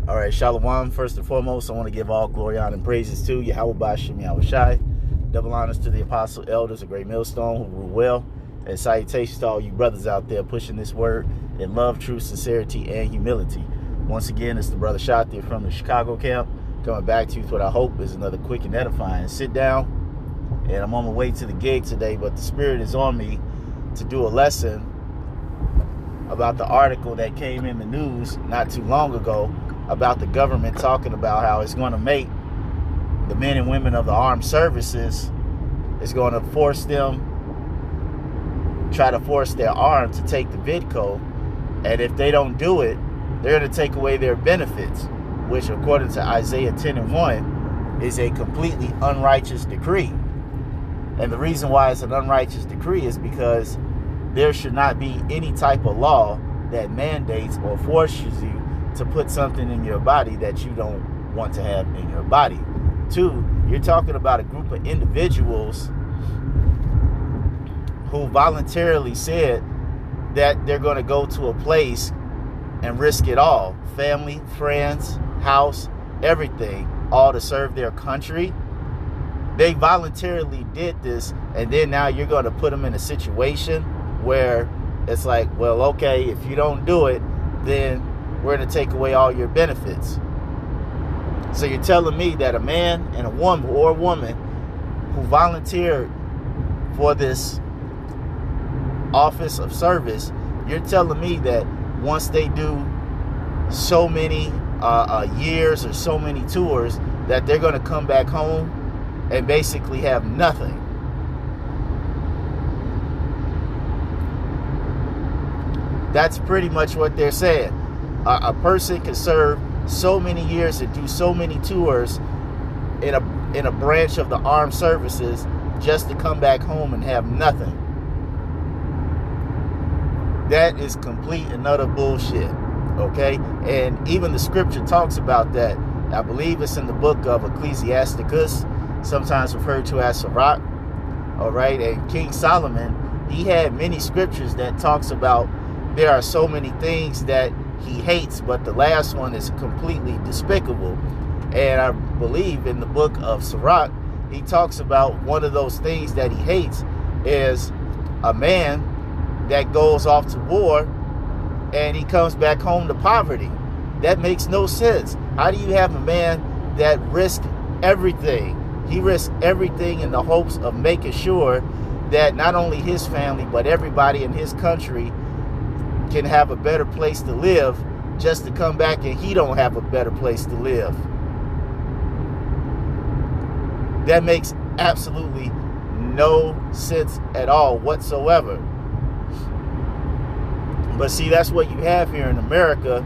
All right, Shalom. First and foremost, I want to give all glory, honor, and praises to Yahweh Bashem Yahushai. Double honors to the apostle elders of Great Millstone who rule well. And salutations to all you brothers out there pushing this word in love, truth, sincerity, and humility. Once again, it's the brother Shati from the Chicago camp coming back to you with what I hope is another quick and edifying sit down. And I'm on my way to the gig today, but the Spirit is on me to do a lesson about the article that came in the news not too long ago about the government talking about how it's going to make the men and women of the armed services, it's going to try to force their arm to take the VIDCO, and if they don't do it, they're going to take away their benefits, which according to Isaiah 10:1 is a completely unrighteous decree. And the reason why it's an unrighteous decree is because there should not be any type of law that mandates or forces you to put something in your body that you don't want to have in your body. Two, you're talking about a group of individuals who voluntarily said that they're going to go to a place and risk it all. Family, friends, house, everything, all to serve their country. They voluntarily did this, and then now you're going to put them in a situation where it's like, well, okay, if you don't do it, then we're going to take away all your benefits. So you're telling me that a man and a woman or a woman who volunteered for this office of service, you're telling me that once they do so many years or so many tours that they're going to come back home and basically have nothing. That's pretty much what they're saying. A person can serve so many years and do so many tours in a branch of the armed services just to come back home and have nothing. That is complete and utter bullshit. Okay? And even the scripture talks about that. I believe it's in the book of Ecclesiasticus, sometimes referred to as Sirach. All right? And King Solomon, he had many scriptures that talks about there are so many things that he hates, but the last one is completely despicable. And I believe in the book of Sirach, he talks about one of those things that he hates is a man that goes off to war and he comes back home to poverty. That makes no sense. How do you have a man that risks everything? He risks everything in the hopes of making sure that not only his family, but everybody in his country can have a better place to live, just to come back and he don't have a better place to live. That makes absolutely no sense at all whatsoever. But see, that's what you have here in America,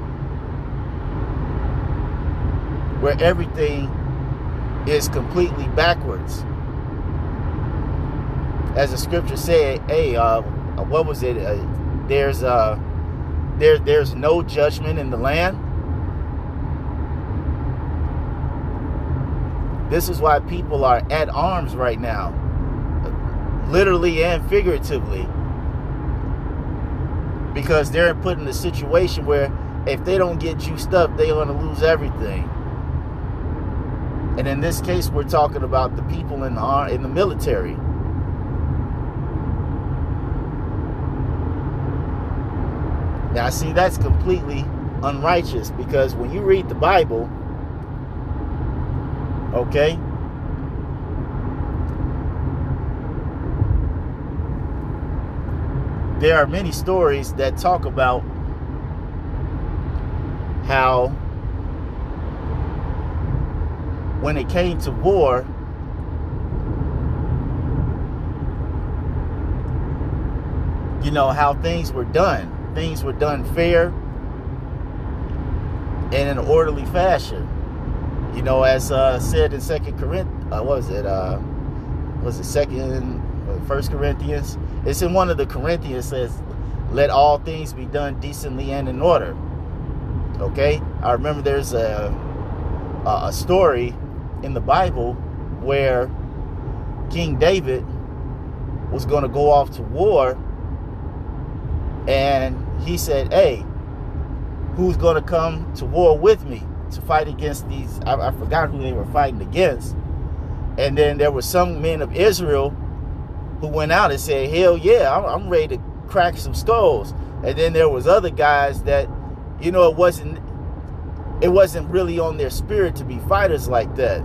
where everything is completely backwards. As the scripture said, hey, what was it? There's no judgment in the land. This is why people are at arms right now, literally and figuratively, because they're put in a situation where if they don't get juiced up, they're going to lose everything. And in this case, we're talking about the people in the military. Now, see, that's completely unrighteous, because when you read the Bible, okay, there are many stories that talk about how when it came to war, you know, how things were done. Things were done fair and in an orderly fashion. You know, as said in 2 Corinthians, First Corinthians? It's in one of the Corinthians, says, let all things be done decently and in order. Okay? I remember there's a story in the Bible where King David was going to go off to war, and he said, hey, who's going to come to war with me? to fight against these. I forgot who they were fighting against. And then there were some men of Israel who went out and said, hell yeah, I'm ready to crack some skulls. And then there was other guys that, you know, it wasn't really on their spirit to be fighters like that.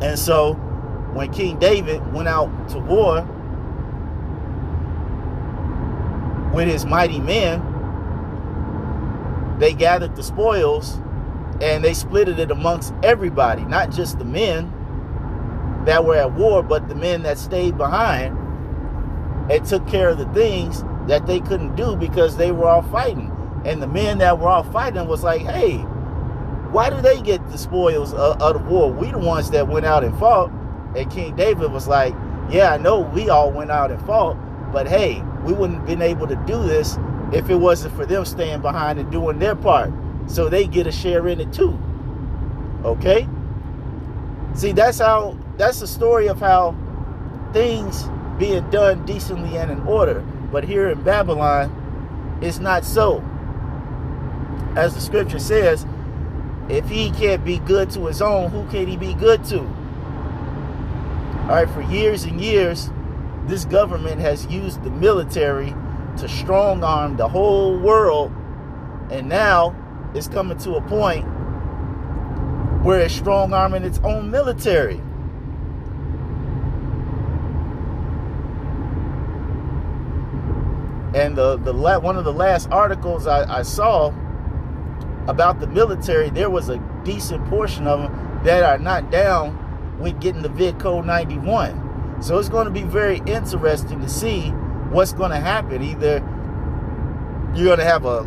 And so when King David went out to war with his mighty men, they gathered the spoils and they split it amongst everybody, not just the men that were at war, but the men that stayed behind and took care of the things that they couldn't do because they were all fighting. And the men that were all fighting was like, hey, why do they get the spoils of the war? We the ones that went out and fought. And King David was like, yeah, I know we all went out and fought, but hey, we wouldn't have been able to do this if it wasn't for them staying behind and doing their part. So they get a share in it too. Okay? See, that's the story of how things being done decently and in order. But here in Babylon, it's not so. As the scripture says, if he can't be good to his own, who can he be good to? All right, for years and years, this government has used the military to strong arm the whole world. And now it's coming to a point where it's strong arming its own military. And one of the last articles I saw about the military, there was a decent portion of them that are not down with getting the Vid Code 91. So it's going to be very interesting to see what's going to happen. Either you're going to have a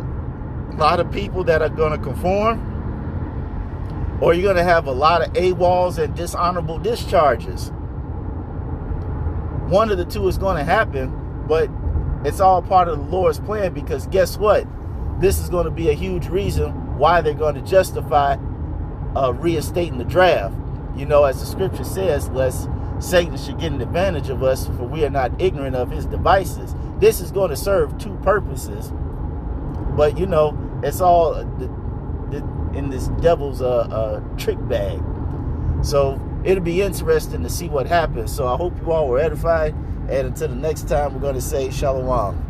lot of people that are going to conform, or you're going to have a lot of AWOLs and dishonorable discharges. One of the two is going to happen, but it's all part of the Lord's plan, because guess what? This is going to be a huge reason why they're going to justify reinstating the draft. You know, as the scripture says, lest Satan should get an advantage of us, for we are not ignorant of his devices. This is going to serve two purposes, but you know, it's all in this devil's trick bag. So it'll be interesting to see what happens. So I hope you all were edified, and until the next time, we're going to say shalom.